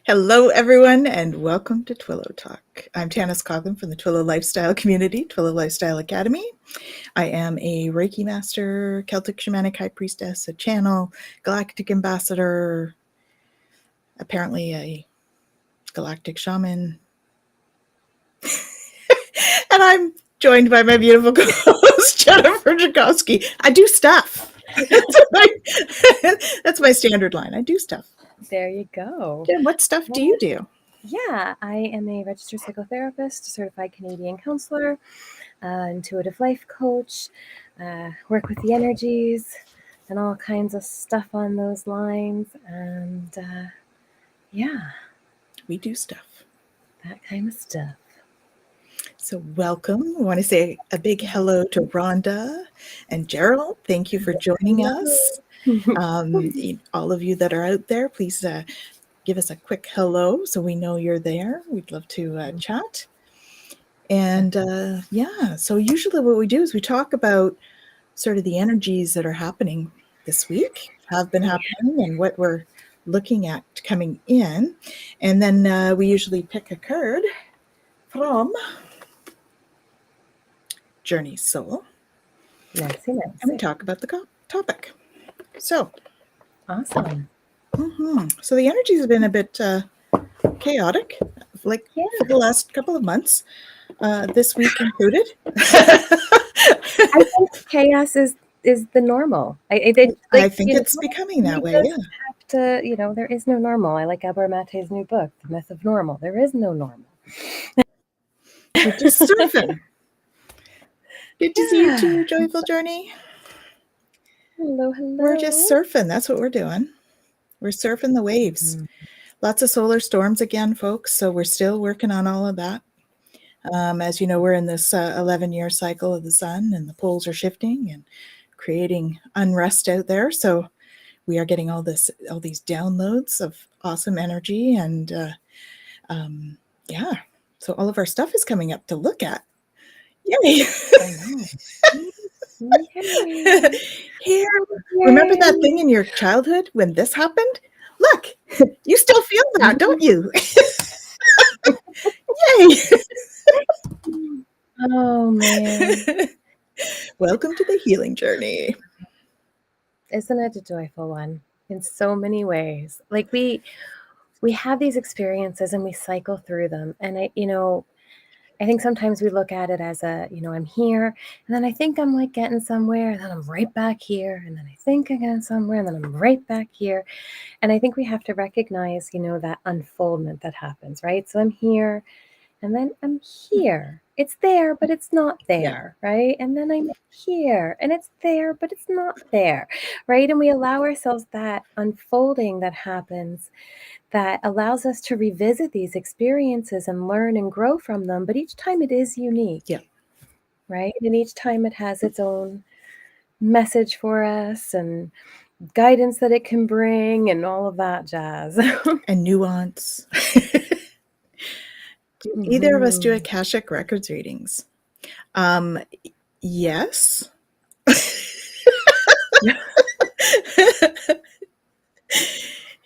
Hello, everyone, and welcome to Twillow Talk. I'm Tanis Coughlin from the Twillow Lifestyle Community, Twillow Lifestyle Academy. I am a Reiki Master, Celtic Shamanic High Priestess, a channel, Galactic Ambassador, apparently a Galactic Shaman. And I'm joined by my beautiful co-host, Jennifer Jurkofsky. I do stuff. That's my standard line. I do stuff. There you go. Jen, what stuff do you do? Yeah, I am a registered psychotherapist, certified Canadian counselor, intuitive life coach, work with the energies and all kinds of stuff on those lines. And yeah, we do stuff. That kind of stuff. So welcome. I want to say a big hello to Rhonda and Gerald. Thank you for joining us. All of you that are out there, please give us a quick hello so we know you're there. We'd love to chat. And so usually what we do is we talk about sort of the energies that are happening this week, have been happening, and what we're looking at coming in. And then we usually pick a card from Journey Soul. Nice. And we talk about the topic. So awesome. So the energies have been a bit chaotic, for the last couple of months, this week included. I think chaos is the normal. I think it's becoming that way. Yeah. Have to, there is no normal. I like Gabor Mate's new book, The Myth of Normal. There is no normal. We're just surfing. Good to see you too, Joyful Journey. Hello. We're just surfing. That's what we're doing. We're surfing the waves. Lots of solar storms again, folks. So we're still working on all of that. As you know, we're in this 11-year cycle of the sun, and the poles are shifting and creating unrest out there. So we are getting all these downloads of awesome energy, and so all of our stuff is coming up to look at. Yay! I know. Here, remember that thing in your childhood when this happened? Look, you still feel that, don't you? Yay! Oh man! Welcome to the healing journey. Isn't it a joyful one in so many ways? Like we have these experiences and we cycle through them, and I think sometimes we look at it as I'm here, and then I think I'm like getting somewhere, and then I'm right back here, and then I think I'm getting somewhere, and then I'm right back here. And I think we have to recognize, that unfoldment that happens, right? So I'm here, and then I'm here. It's there, but it's not there, right? And then I'm here, and it's there, but it's not there, right? And we allow ourselves that unfolding that happens, that allows us to revisit these experiences and learn and grow from them. But each time it is unique. Yeah. Right? And each time it has its own message for us and guidance that it can bring and all of that jazz. And nuance. Do either of us do Akashic Records readings? Yes.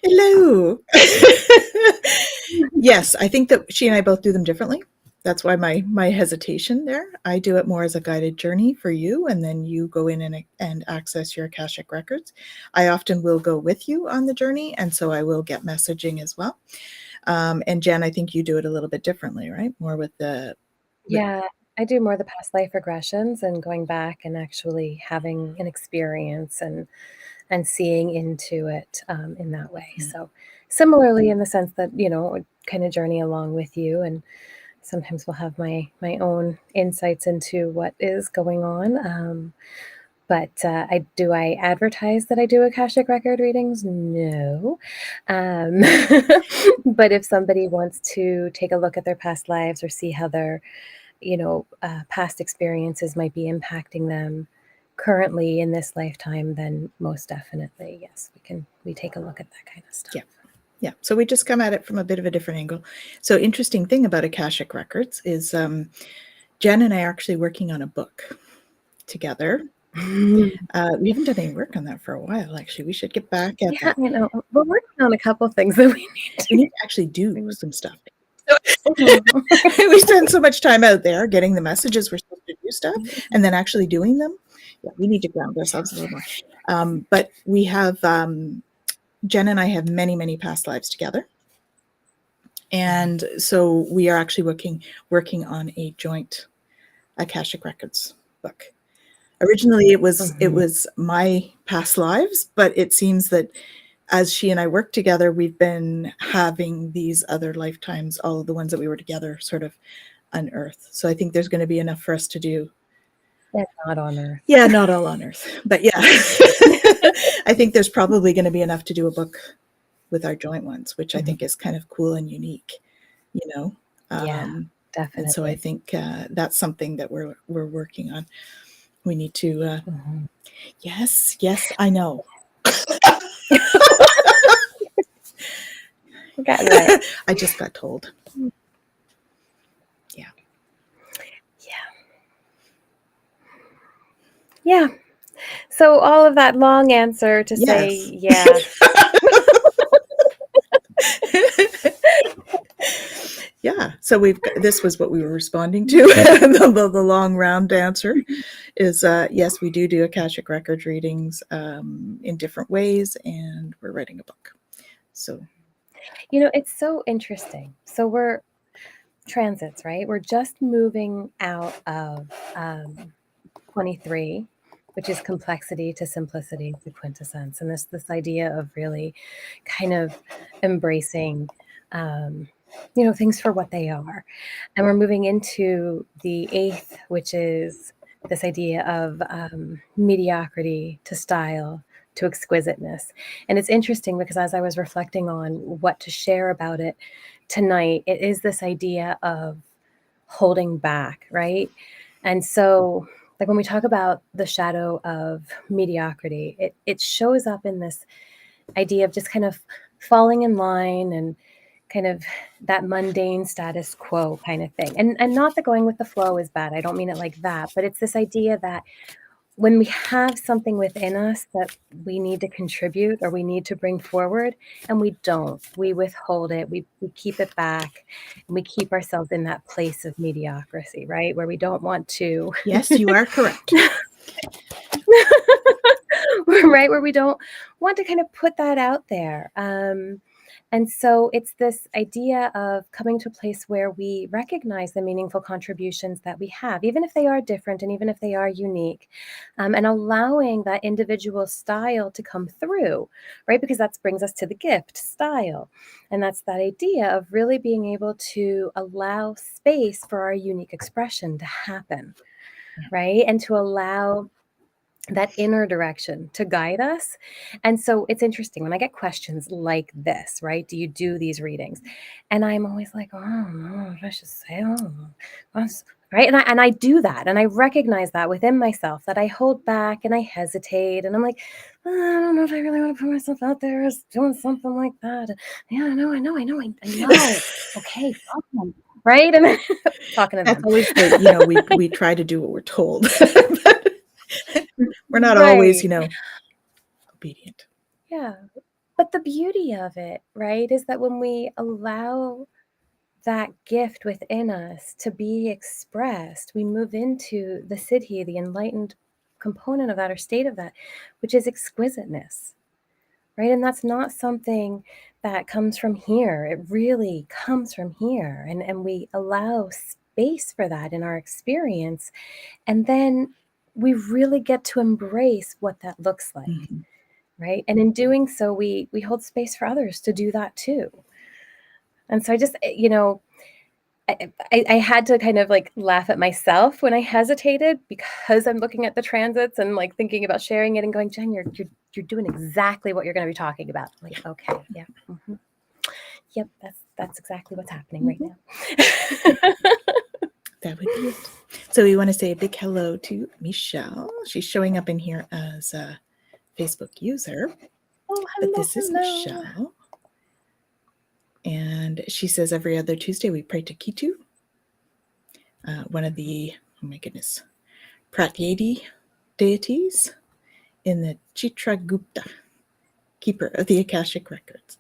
Hello. Yes, I think that she and I both do them differently. That's why my hesitation there. I do it more as a guided journey for you, and then you go in and access your Akashic Records. I often will go with you on the journey, and so I will get messaging as well. And Jen, I think you do it a little bit differently, right? More with the... Yeah, I do more the past life regressions and going back and actually having an experience and seeing into it in that way. So similarly in the sense that, kind of journey along with you, and sometimes we'll have my own insights into what is going on. But I advertise that I do Akashic record readings? No. But if somebody wants to take a look at their past lives or see how their, past experiences might be impacting them currently in this lifetime, then most definitely, yes, we take a look at that kind of stuff. Yeah. So we just come at it from a bit of a different angle. So interesting thing about Akashic Records is Jen and I are actually working on a book together. We haven't done any work on that for a while, actually. We should get back at Yeah, that. I know. We're working on a couple things that we need We need to. to actually do some stuff. Mhm. We spend so much time out there getting the messages we're supposed to do stuff, and then actually doing them. Yeah, we need to ground ourselves a little more. But we have Jen and I have many, many past lives together. And so we are actually working on a joint Akashic Records book. Originally, it was my past lives, but it seems that as she and I work together, we've been having these other lifetimes, all of the ones that we were together, sort of unearthed. So I think there's going to be enough for us to do. They're not on Earth. Yeah, not all on Earth, but yeah, I think there's probably going to be enough to do a book with our joint ones, which I think is kind of cool and unique, you know. Yeah, definitely. And so I think that's something that we're working on. We need to. Yes, I know. I just got told. Yeah. Yeah. So all of that long answer to say, yeah. Yeah. So this was what we were responding to. The long round answer is yes, we do Akashic Records readings in different ways, and we're writing a book. So, it's so interesting. So we're transits, right? We're just moving out of 23, which is complexity to simplicity to quintessence, and this idea of really kind of embracing things for what they are. And we're moving into the 8th, which is this idea of mediocrity to style to exquisiteness. And it's interesting because as I was reflecting on what to share about it tonight, it is this idea of holding back, right? And so, like when we talk about the shadow of mediocrity, it shows up in this idea of just kind of falling in line and kind of that mundane status quo kind of thing. And not that going with the flow is bad. I don't mean it like that, but it's this idea that when we have something within us that we need to contribute or we need to bring forward and we don't, we withhold it, we keep it back, and we keep ourselves in that place of mediocrity, right? Where we don't want to. yes, you are correct. Right, where we don't want to kind of put that out there. And so it's this idea of coming to a place where we recognize the meaningful contributions that we have, even if they are different and even if they are unique, and allowing that individual style to come through, right? Because that brings us to the gift style. And that's that idea of really being able to allow space for our unique expression to happen, right? And to allow that inner direction to guide us. And so it's interesting when I get questions like this, right? Do you do these readings? And I'm always like, oh, no, I should say, oh, right? And I do that. And I recognize that within myself that I hold back and I hesitate. And I'm like, I don't know if I really want to put myself out there as doing something like that. Yeah, I know. Okay, awesome. Right? And talking to That's them. always we try to do what we're told. We're not always, obedient. Yeah. But the beauty of it, right, is that when we allow that gift within us to be expressed, we move into the siddhi, the enlightened component of that or state of that, which is exquisiteness, right? And that's not something that comes from here. It really comes from here. And we allow space for that in our experience. And then we really get to embrace what that looks like. Mm-hmm. Right. And in doing so, we hold space for others to do that too. And so I just, I had to kind of like laugh at myself when I hesitated because I'm looking at the transits and like thinking about sharing it and going, Jen, you're doing exactly what you're going to be talking about. I'm like, okay, yeah. Mm-hmm. Yep, that's exactly what's happening right now. That would be it. So we want to say a big hello to Michelle. She's showing up in here as a Facebook user. Oh, hello, but this is Michelle. And she says every other Tuesday we pray to Kitu, one of the, oh my goodness, Pratyedi deities in the Chitragupta, keeper of the Akashic records.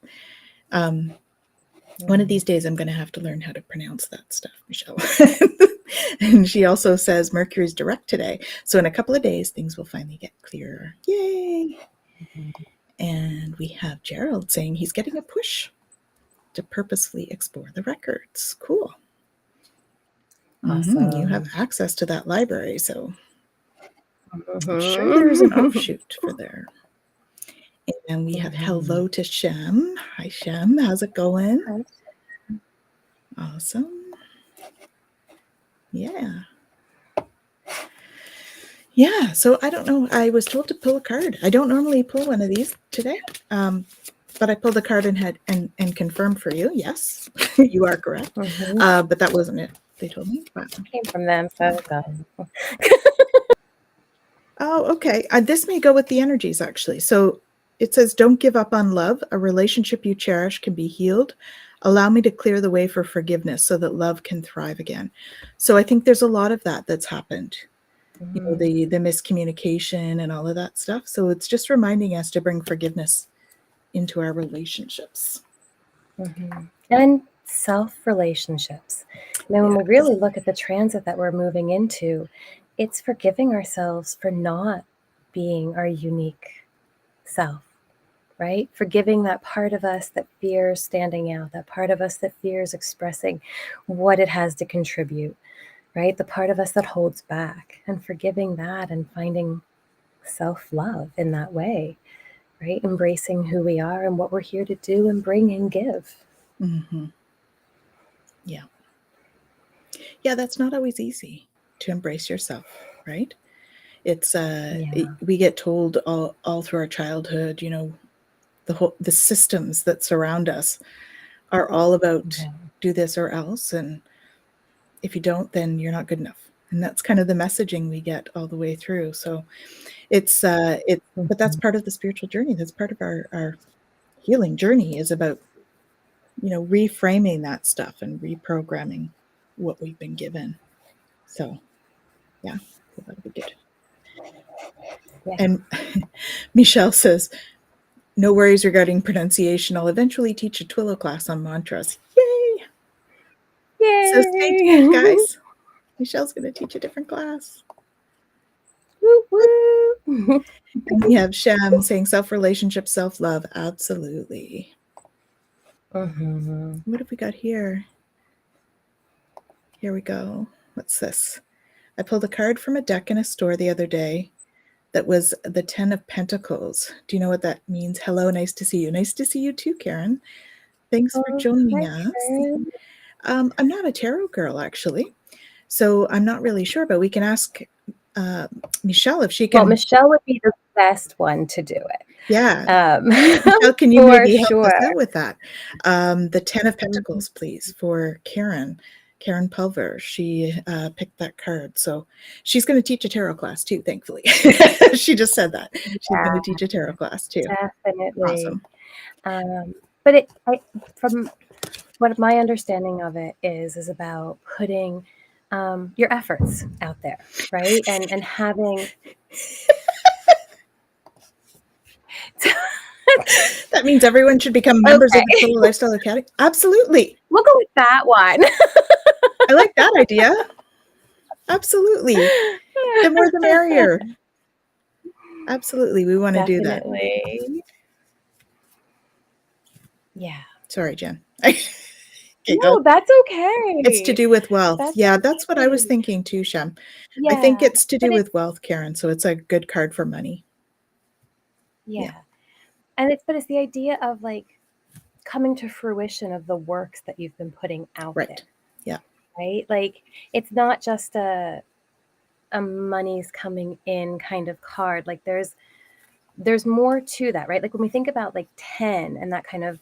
One of these days I'm going to have to learn how to pronounce that stuff, Michelle. And she also says Mercury's direct today. So in a couple of days, things will finally get clearer. Yay! And we have Gerald saying he's getting a push to purposefully explore the records. Cool. Awesome. You have access to that library, so I'm sure there's an offshoot for there. And we have hello to Shem. Hi, Shem. How's it going? Awesome. Yeah. Yeah, so I don't know. I was told to pull a card. I don't normally pull one of these today, but I pulled a card and confirmed for you. Yes, you are correct. But that wasn't it. They told me. Wow. Came from them, so Oh, okay. This may go with the energies, actually. So it says, don't give up on love. A relationship you cherish can be healed. Allow me to clear the way for forgiveness so that love can thrive again. So I think there's a lot of that that's happened. You know, the miscommunication and all of that stuff. So it's just reminding us to bring forgiveness into our relationships. And self-relationships. Now, when we really look at the transit that we're moving into, it's forgiving ourselves for not being our unique self, right? Forgiving that part of us that fears standing out, that part of us that fears expressing what it has to contribute, right? The part of us that holds back, and forgiving that and finding self-love in that way, right? Embracing who we are and what we're here to do and bring and give. Yeah. Yeah, that's not always easy to embrace yourself, right? It's we get told all through our childhood, you know, the systems that surround us are all about do this or else, and if you don't, then you're not good enough. And that's kind of the messaging we get all the way through. So it's but that's part of the spiritual journey. That's part of our healing journey, is about, you know, reframing that stuff and reprogramming what we've been given. So yeah, that'll be good. And Michelle says, no worries regarding pronunciation. I'll eventually teach a Twillow class on mantras. Yay! Yay! So stay tuned, guys. Michelle's going to teach a different class. Woo woo! And we have Shem saying self-relationship, self-love. Absolutely. What have we got here? Here we go. What's this? I pulled a card from a deck in a store the other day that was the 10 of Pentacles. Do you know what that means? Hello, nice to see you. Nice to see you too, Karen. Thanks for joining us. I'm not a tarot girl, actually, so I'm not really sure, but we can ask Michelle if she can. Well, Michelle would be the best one to do it. Yeah. Michelle, can you maybe help us out with that? The 10 of Pentacles, please, for Karen Pulver. She picked that card. So she's going to teach a tarot class too, thankfully. She just said that. She's going to teach a tarot class too. Definitely. Awesome. But from what my understanding of it is about putting your efforts out there, right? And having... That means everyone should become members of the Total Lifestyle Academy. Absolutely. We'll go with that one. I like that idea. Absolutely. The more the merrier. Absolutely. We want to do that. Yeah. Sorry, Jen. No, that's okay. It's to do with wealth. That's what I was thinking too, Shem. I think it's to do with wealth, Karen. So it's a good card for money. Yeah. And it's the idea of like coming to fruition of the works that you've been putting out there. Yeah. Right? Like it's not just a money's coming in kind of card. Like there's more to that, right? Like when we think about like 10 and that kind of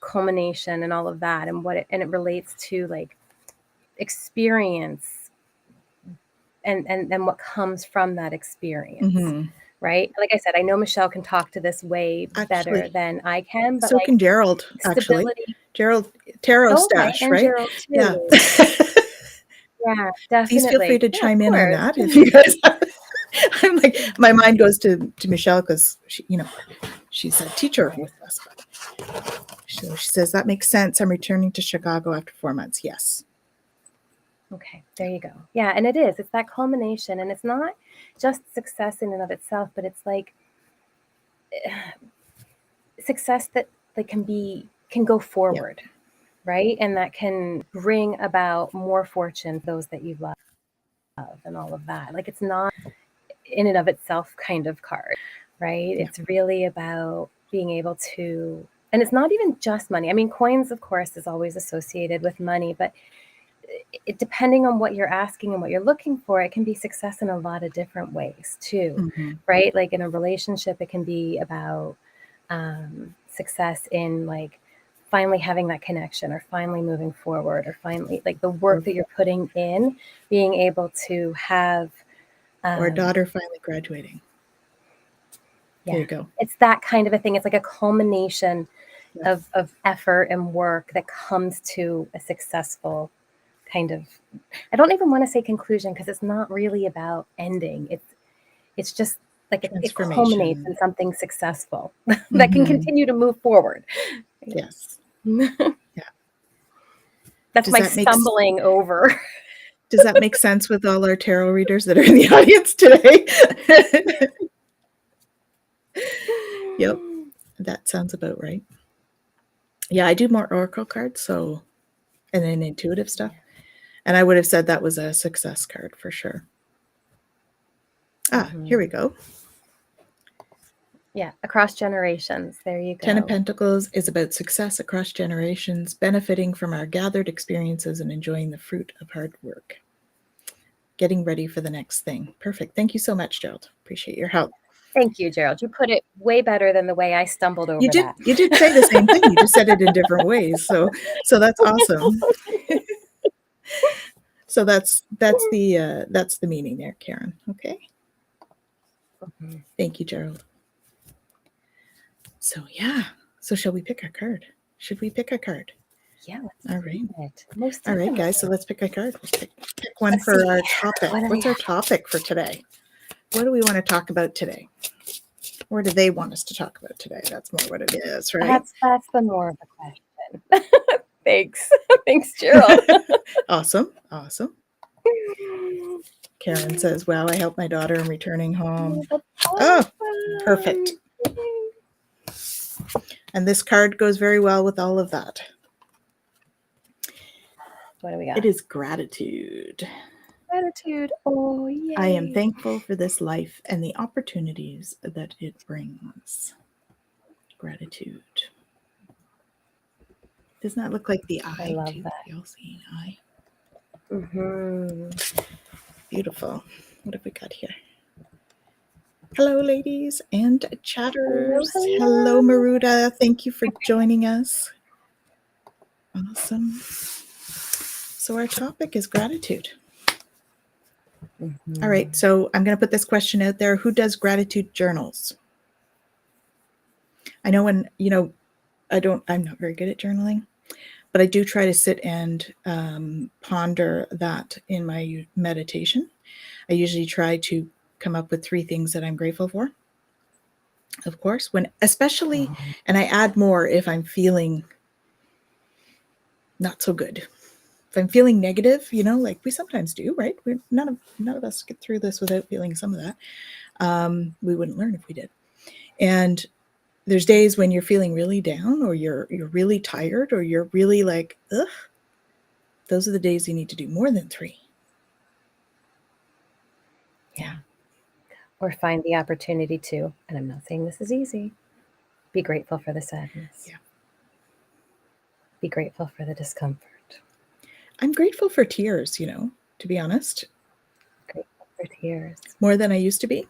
culmination and all of that and it relates to like experience and what comes from that experience. Right? Like I said, I know Michelle can talk to this way better than I can. But so can Gerald, actually. Gerald, tarot stash, and right? Gerald too. Yeah. Yeah, definitely. Please feel free to chime in on that if you guys I'm like, my mind goes to Michelle because she's a teacher with us. So she says, that makes sense. I'm returning to Chicago after 4 months. Yes. Okay, there you go. Yeah, and it's that culmination, and it's not just success in and of itself, but it's like success that can go forward, right? And that can bring about more fortune for those that you love and all of that. Like, it's not in and of itself kind of card, right? It's really about being able to, and it's not even just money. I mean, coins, of course, is always associated with money, but depending on what you're asking and what you're looking for, it can be success in a lot of different ways too, right? Like in a relationship, it can be about success in like finally having that connection, or finally moving forward, or finally like the work that you're putting in, being able to have or a daughter finally graduating. There you go. It's that kind of a thing. It's like a culmination of effort and work that comes to a successful kind of, I don't even want to say conclusion, because it's not really about ending. It's just like it culminates in something successful that can continue to move forward. Yes. That's my stumbling over. Does that make sense with all our tarot readers that are in the audience today? Yep. That sounds about right. Yeah, I do more oracle cards, and then intuitive stuff. And I would have said that was a success card for sure. Here we go. Yeah, across generations. There you go. 10 of Pentacles is about success across generations, benefiting from our gathered experiences and enjoying the fruit of hard work. Getting ready for the next thing. Perfect. Thank you so much, Gerald. Appreciate your help. Thank you, Gerald. You put it way better than the way I stumbled over that. You did say the same thing. You just said it in different ways. So that's awesome. So that's the meaning there, Karen. Okay. Thank you, Gerald. So So shall we pick a card? Should we pick a card? Yeah. All right. Most all right, guys. So let's pick a card. Let's pick one for our topic. What's our topic for today? What do we want to talk about today? Or do they want us to talk about today? That's more what it is, right? That's the more of the question. Thanks. Thanks, Gerald. Awesome. Karen says, wow, I helped my daughter in returning home. Oh, perfect. And this card goes very well with all of that. What do we got? It is gratitude. Gratitude. Oh, yay. I am thankful for this life and the opportunities that it brings. Gratitude. Doesn't that look like the eye? I love that. The all-seeing eye. Beautiful. What have we got here? Hello, ladies and chatters. Hello, Maruda. Thank you for joining us. Awesome. So our topic is gratitude. All right. So I'm going to put this question out there. Who does gratitude journals? I know when, I'm not very good at journaling, but I do try to sit and ponder that in my meditation. I usually try to come up with 3 things that I'm grateful for. Of course, especially, and I add more if I'm feeling not so good. If I'm feeling negative, like we sometimes do, right? None of us get through this without feeling some of that. We wouldn't learn if we did. And there's days when you're feeling really down, or you're really tired, or you're really like, ugh. Those are the days you need to do more than 3. Yeah. Or find the opportunity to, and I'm not saying this is easy, be grateful for the sadness. Yeah. Be grateful for the discomfort. I'm grateful for tears, to be honest. Grateful for tears. More than I used to be.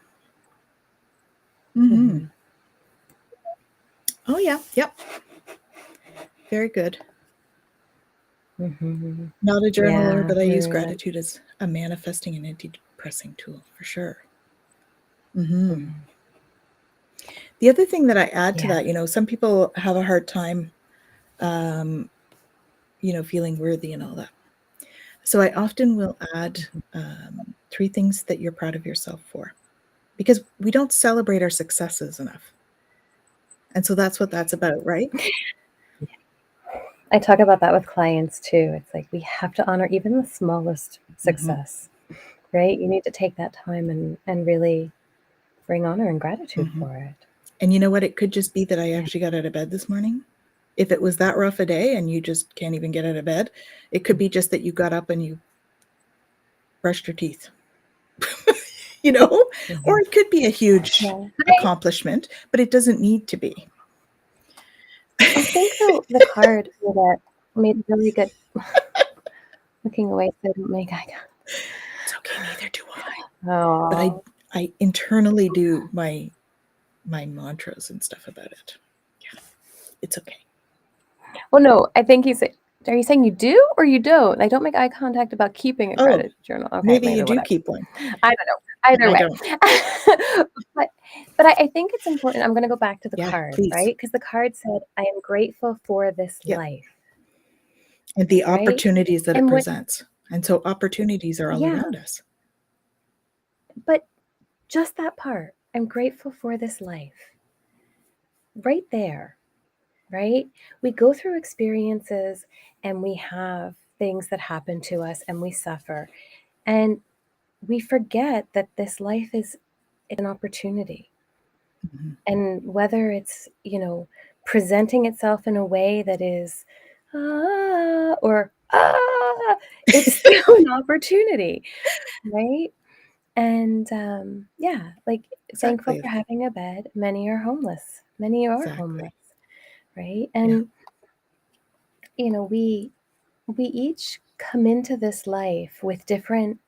Oh, yeah. Yep. Very good. Not a journaler, but I use gratitude as a manifesting and anti-depressing tool for sure. The other thing that I add to that, some people have a hard time, feeling worthy and all that. So I often will add 3 things that you're proud of yourself for. because we don't celebrate our successes enough. And so that's what that's about, right? I talk about that with clients too. It's like we have to honor even the smallest success, right? You need to take that time and really bring honor and gratitude for it. And you know what? It could just be that I actually got out of bed this morning. If it was that rough a day and you just can't even get out of bed, it could be just that you got up and you brushed your teeth. You know, or it could be a huge accomplishment, but it doesn't need to be. I think the card that made really good looking away so I don't make eye contact. It's okay, neither do I. Oh. But I internally do my mantras and stuff about it. Yeah, it's okay. Well, no, I think are you saying you do or you don't? I don't make eye contact about keeping a credit journal. Okay, maybe you do keep one. I don't know. Either way. but I think it's important. I'm going to go back to the card, please. right? Because the card said, I am grateful for this life. And the opportunities that it presents. And so opportunities are all around us. But just that part, I'm grateful for this life. Right there, right? We go through experiences and we have things that happen to us and we suffer. And we forget that this life is an opportunity. And whether it's, presenting itself in a way that is, it's still an opportunity, right? And thankful for having a bed. Many are homeless. Many are homeless, right? And, we each come into this life with different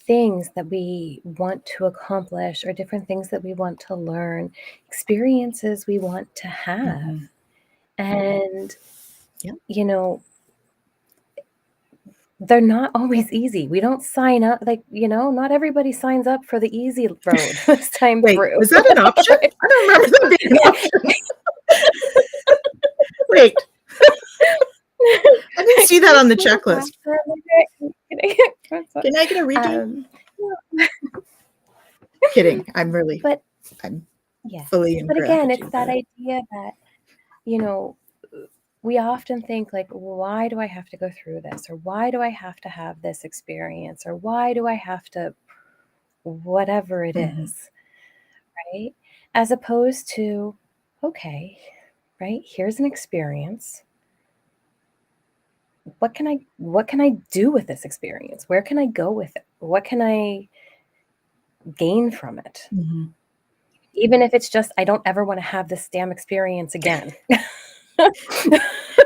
things that we want to accomplish or different things that we want to learn, experiences we want to have. And, they're not always easy. We don't sign up, not everybody signs up for the easy road this time through. Was that an option? I don't remember that being an option. Wait. I didn't see that on the checklist. Can I get a redo? Kidding. I'm fully in But again, it's that gratitude. idea that, we often think like, why do I have to go through this? Or why do I have to have this experience? Or why do I have to, whatever it is, right? As opposed to, okay, right, here's an experience. What can I do with this experience? Where can I go with it? What can I gain from it? Even if it's just, I don't ever want to have this damn experience again.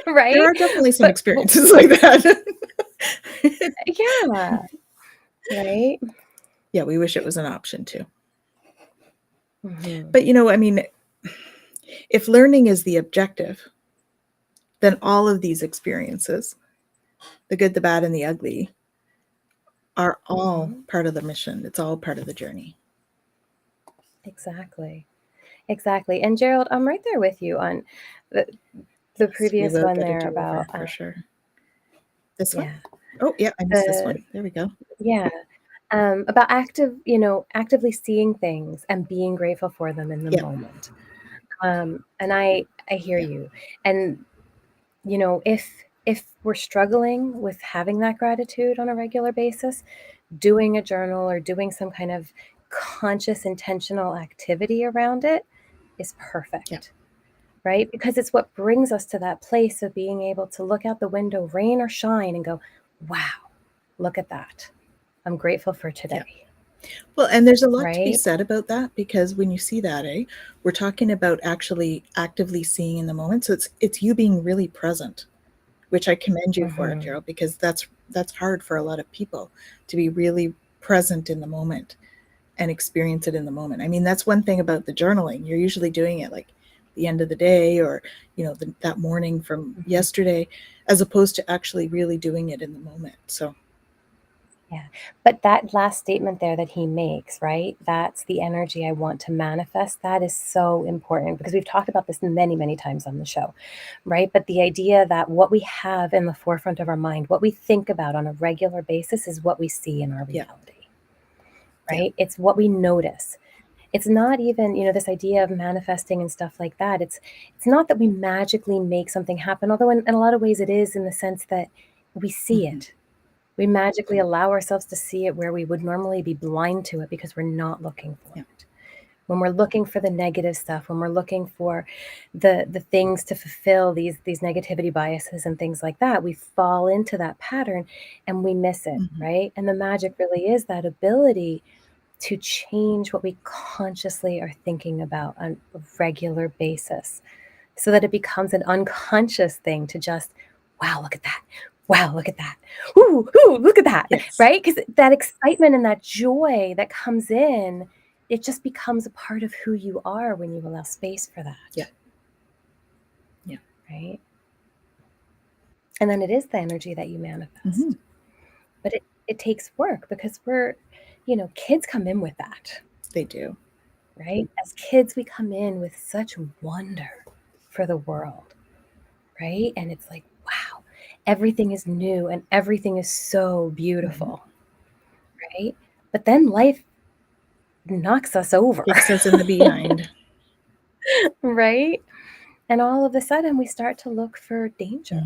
Right? There are definitely some experiences like that. Yeah. Right? Yeah, we wish it was an option too. But I mean, if learning is the objective, then all of these experiences, the good, the bad, and the ugly, are all part of the mission. It's all part of the journey. Exactly. And Gerald, I'm right there with you on the previous one there about for sure. This one? Oh yeah, I missed this one. There we go. Yeah. About actively seeing things and being grateful for them in the moment. And I hear you. And if we're struggling with having that gratitude on a regular basis, doing a journal or doing some kind of conscious, intentional activity around it is perfect, right? Because it's what brings us to that place of being able to look out the window, rain or shine, and go, wow, look at that. I'm grateful for today. Well, and there's a lot to be said about that, because when you see that, we're talking about actually actively seeing in the moment. So it's you being really present, which I commend you for, Gerald, because that's hard for a lot of people, to be really present in the moment and experience it in the moment. I mean, that's one thing about the journaling. You're usually doing it like the end of the day or, that morning from yesterday, as opposed to actually really doing it in the moment. So. Yeah. But that last statement there that he makes, right? That's the energy I want to manifest. That is so important, because we've talked about this many, many times on the show, right? But the idea that what we have in the forefront of our mind, what we think about on a regular basis, is what we see in our reality, right? It's what we notice. It's not even, this idea of manifesting and stuff like that. It's not that we magically make something happen, although in a lot of ways it is, in the sense that we see it. We magically allow ourselves to see it where we would normally be blind to it because we're not looking for it. When we're looking for the negative stuff, when we're looking for the things to fulfill these negativity biases and things like that, we fall into that pattern and we miss it, right? And the magic really is that ability to change what we consciously are thinking about on a regular basis, so that it becomes an unconscious thing to just, wow, look at that. Wow, look at that. Ooh, look at that. Yes. Right? Because that excitement and that joy that comes in, it just becomes a part of who you are when you allow space for that. Yeah. Right? And then it is the energy that you manifest. But it takes work, because we're, kids come in with that. They do. Right? As kids, we come in with such wonder for the world, right? And it's like, wow, everything is new and everything is so beautiful, right? But then life knocks us over. Kicks us in the behind. Right? And all of a sudden we start to look for danger.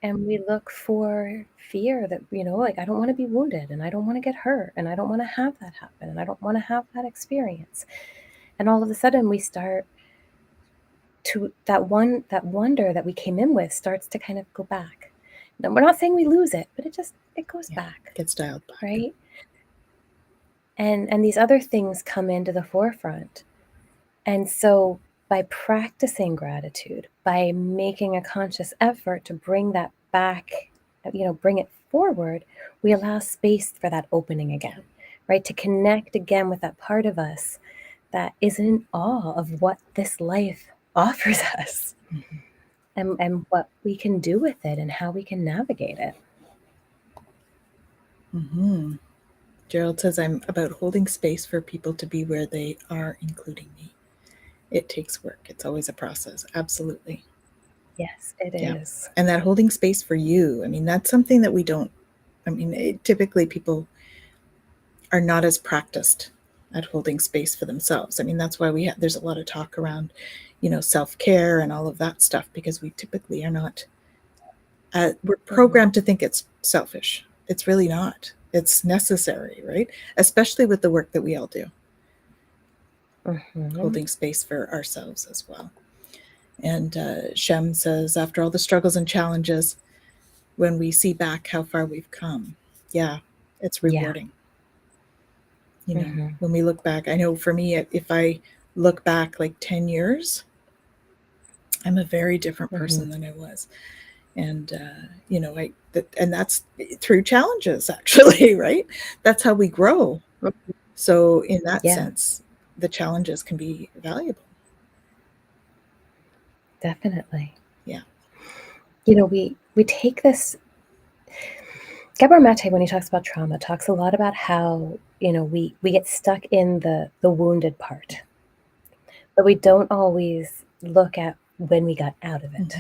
And we look for fear that, like, I don't want to be wounded, and I don't want to get hurt, and I don't want to have that happen, and I don't want to have that experience. And all of a sudden we start to, that wonder that we came in with starts to kind of go back. Now, we're not saying we lose it, but it goes back. Gets dialed back. Right? And these other things come into the forefront. And so by practicing gratitude, by making a conscious effort to bring that back, bring it forward, we allow space for that opening again, right? To connect again with that part of us that is in awe of what this life offers us, and what we can do with it and how we can navigate it. Gerald says, I'm about holding space for people to be where they are, including me. It takes work. It's always a process. Absolutely. Yes, it is. And that holding space for you, I mean, that's something that we don't, typically people are not as practiced at holding space for themselves. I mean, that's why there's a lot of talk around, self-care and all of that stuff, because we typically are not, we're programmed to think it's selfish. It's really not. It's necessary, right? Especially with the work that we all do. Holding space for ourselves as well. And Shem says, after all the struggles and challenges, when we see back how far we've come, it's rewarding. When we look back, I know for me, if I look back like 10 years, I'm a very different person than I was. And, and that's through challenges, actually, right? That's how we grow. So in that sense, the challenges can be valuable. Definitely. Yeah. We take this, Gabor Mate, when he talks about trauma, talks a lot about how, we get stuck in the wounded part, but we don't always look at when we got out of it,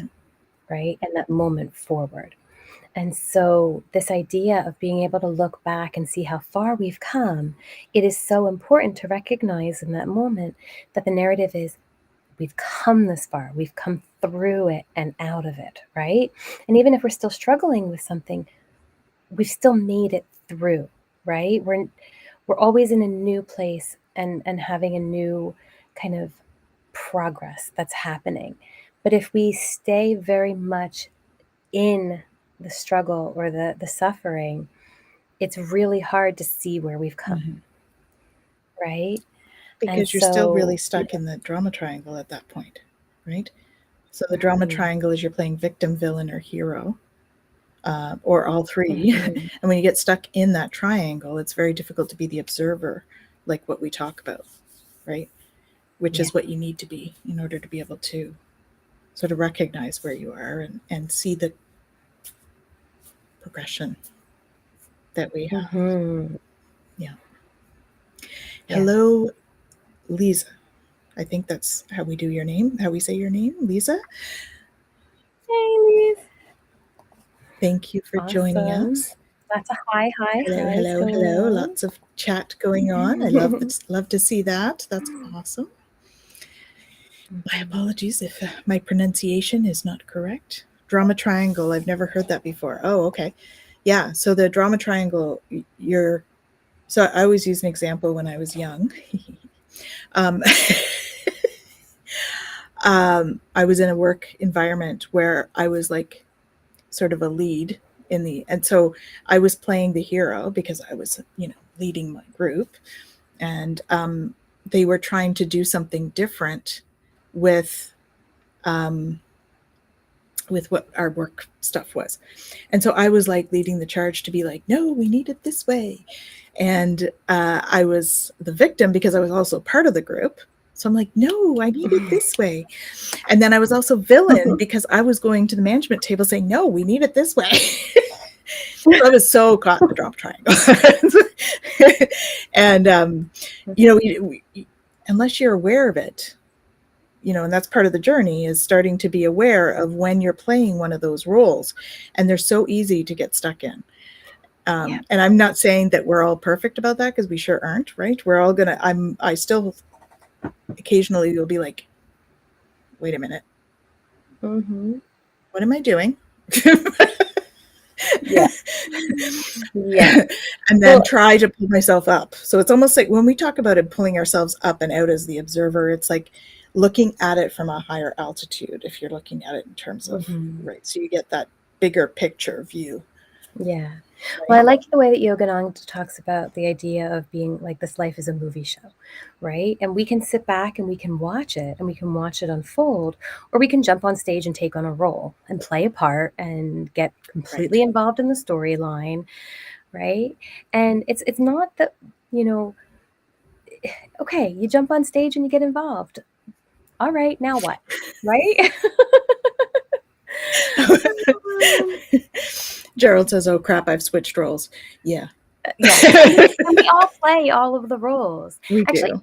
right? And that moment forward. And so this idea of being able to look back and see how far we've come, it is so important to recognize in that moment that the narrative is, we've come this far, we've come through it and out of it, right? And even if we're still struggling with something, we've still made it through, right? We're always in a new place and having a new kind of progress that's happening. But if we stay very much in the struggle or the suffering, it's really hard to see where we've come, right? Because you're still really stuck in the drama triangle at that point, right? So the drama triangle is you're playing victim, villain, or hero, or all three. And when you get stuck in that triangle, it's very difficult to be the observer, like what we talk about, right? Which is what you need to be in order to be able to sort of recognize where you are and see the progression that we have. Hello, Lisa. I think that's how we do your name, how we say your name, Lisa. Hey, Lisa. Thank you for joining us. That's a hi. Hello. Lots of chat going on. I love to see that. That's awesome. My apologies if my pronunciation is not correct. Drama triangle, I've never heard that before. Oh, okay. Yeah, so the drama triangle, so I always use an example when I was young. um, I was in a work environment where I was like sort of a lead and so I was playing the hero because I was, leading my group, and they were trying to do something different with what our work stuff was. And so I was like leading the charge to be like, no, we need it this way. And I was the victim because I was also part of the group. So I'm like, no, I need it this way. And then I was also villain because I was going to the management table saying, no, we need it this way. So I was so caught in the drop triangle. And, unless you're aware of it, and that's part of the journey, is starting to be aware of when you're playing one of those roles. And they're so easy to get stuck in. And I'm not saying that we're all perfect about that, because we sure aren't, right? We're all I still occasionally will be like, wait a minute. Mm-hmm. What am I doing? Yeah. And then try to pull myself up. So it's almost like when we talk about it, pulling ourselves up and out as the observer, it's like looking at it from a higher altitude, if you're looking at it in terms of, right? So you get that bigger picture view. Yeah. Right? Well, I like the way that Yogananda talks about the idea of being like, this life is a movie show, right? And we can sit back and we can watch it, and we can watch it unfold, or we can jump on stage and take on a role and play a part and get completely involved in the storyline, right? And it's not that, okay, you jump on stage and you get involved. All right, now what? Right? Gerald says, oh crap, I've switched roles. Yeah. Yeah. And we all play all of the roles. We Actually,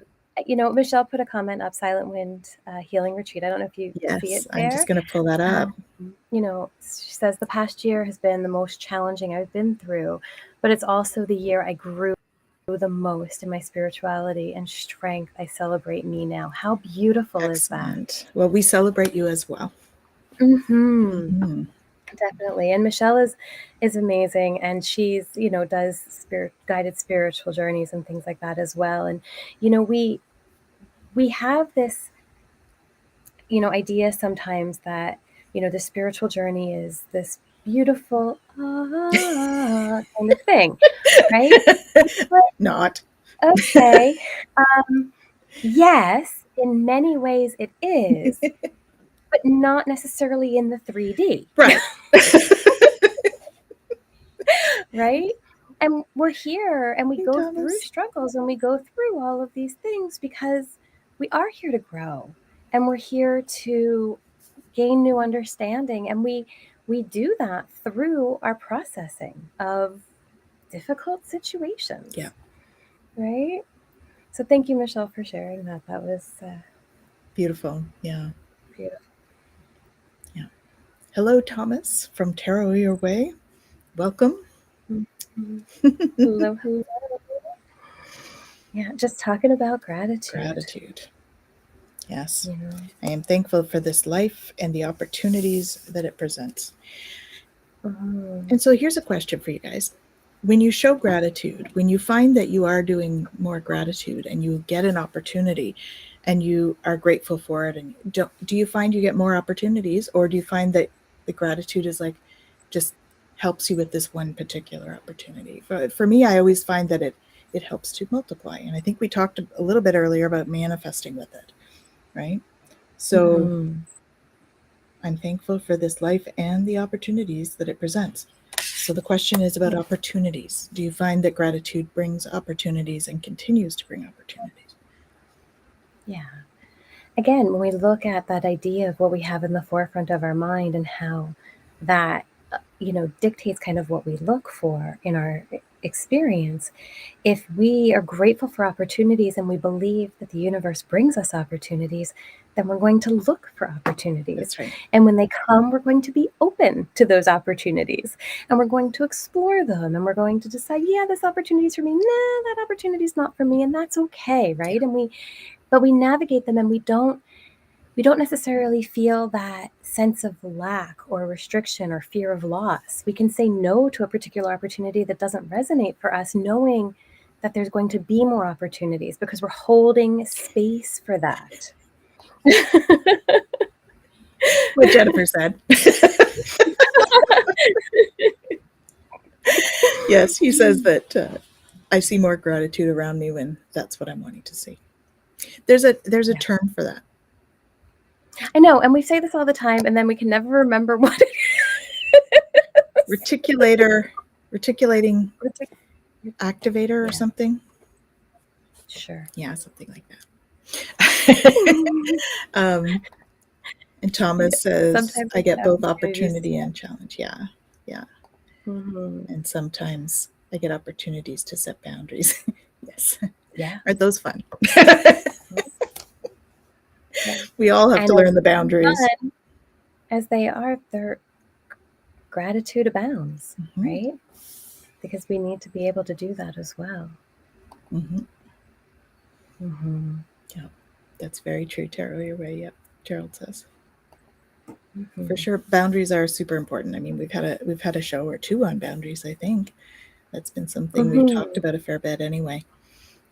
do. Michelle put a comment up, Silent Wind Healing Retreat. I don't know if you see it there. I'm just going to pull that up. She says, the past year has been the most challenging I've been through, but it's also the year I grew the most in my spirituality and strength. I celebrate me now. How beautiful is that? Well, we celebrate you as well. Definitely. And Michelle is amazing, and she's, does guided spiritual journeys and things like that as well. And we have this idea sometimes that the spiritual journey is this beautiful kind of thing, right? Not okay. Yes, in many ways it is, but not necessarily in the 3D. Right. Right? And we're here, and we go through struggles, and we go through all of these things because we are here to grow, and we're here to gain new understanding. And we do that through our processing of difficult situations. Yeah. Right? So thank you, Michelle, for sharing that. That was beautiful. Yeah. Beautiful. Yeah. Hello, Thomas from Tarot Your Way. Welcome. Hello, hello. Yeah, just talking about gratitude. Yes. I am thankful for this life and the opportunities that it presents. And so here's a question for you guys. When you show gratitude, when you find that you are doing more gratitude and you get an opportunity and you are grateful for it, and do you find you get more opportunities, or do you find that the gratitude is like just helps you with this one particular opportunity? For me, I always find that it helps to multiply. And I think we talked a little bit earlier about manifesting with it, right? So I'm thankful for this life and the opportunities that it presents. So the question is about opportunities. Do you find that gratitude brings opportunities and continues to bring opportunities? Yeah. Again, when we look at that idea of what we have in the forefront of our mind and how that, dictates kind of what we look for in our experience, if we are grateful for opportunities and we believe that the universe brings us opportunities, then we're going to look for opportunities. That's right. And when they come, we're going to be open to those opportunities. And we're going to explore them. And we're going to decide, yeah, this opportunity is for me. Nah, that opportunity is not for me. And that's okay, right? Yeah. But we navigate them, and we don't necessarily feel that sense of lack or restriction or fear of loss. We can say no to a particular opportunity that doesn't resonate for us, knowing that there's going to be more opportunities because we're holding space for that. What Jennifer said. Yes, he says that I see more gratitude around me when that's what I'm wanting to see. There's a term for that. I know, and we say this all the time, and then we can never remember what it is. Reticulating activator or something. Sure. Yeah, something like that. And Thomas says, Sometimes I get both opportunity and challenge. Yeah. Mm-hmm. And sometimes I get opportunities to set boundaries. Yes. Yeah. Aren't those fun? Yeah. We all have to learn the boundaries. Fun as they are, their gratitude abounds, right? Because we need to be able to do that as well. Yeah, that's very true, Taro. You're right. Yep, Gerald says. For sure, boundaries are super important. I mean, we've had a show or two on boundaries. I think that's been something we've talked about a fair bit anyway.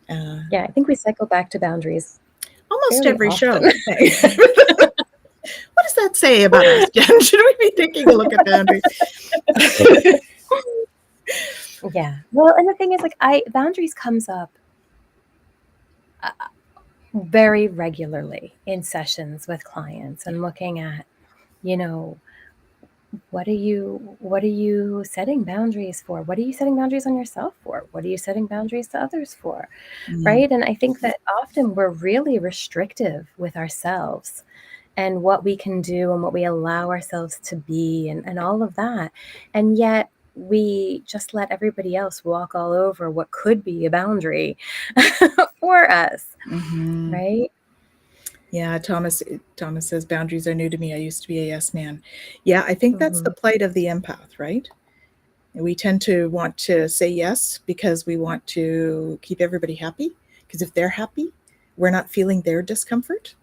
Yeah, I think we cycle back to boundaries almost every often. show. What does that say about us, Jen? Should we be taking a look at boundaries? Yeah. Well, and the thing is, like, boundaries comes up very regularly in sessions with clients, and looking at, you know, what are you setting boundaries for? What are you setting boundaries on yourself for? What are you setting boundaries to others for? Right? And I think that often we're really restrictive with ourselves and what we can do and what we allow ourselves to be, and all of that. And yet we just let everybody else walk all over what could be a boundary for us. Right? Yeah, Thomas says boundaries are new to me. I used to be a yes man. Yeah, I think that's the plight of the empath, right? We tend to want to say yes because we want to keep everybody happy. Because if they're happy, we're not feeling their discomfort.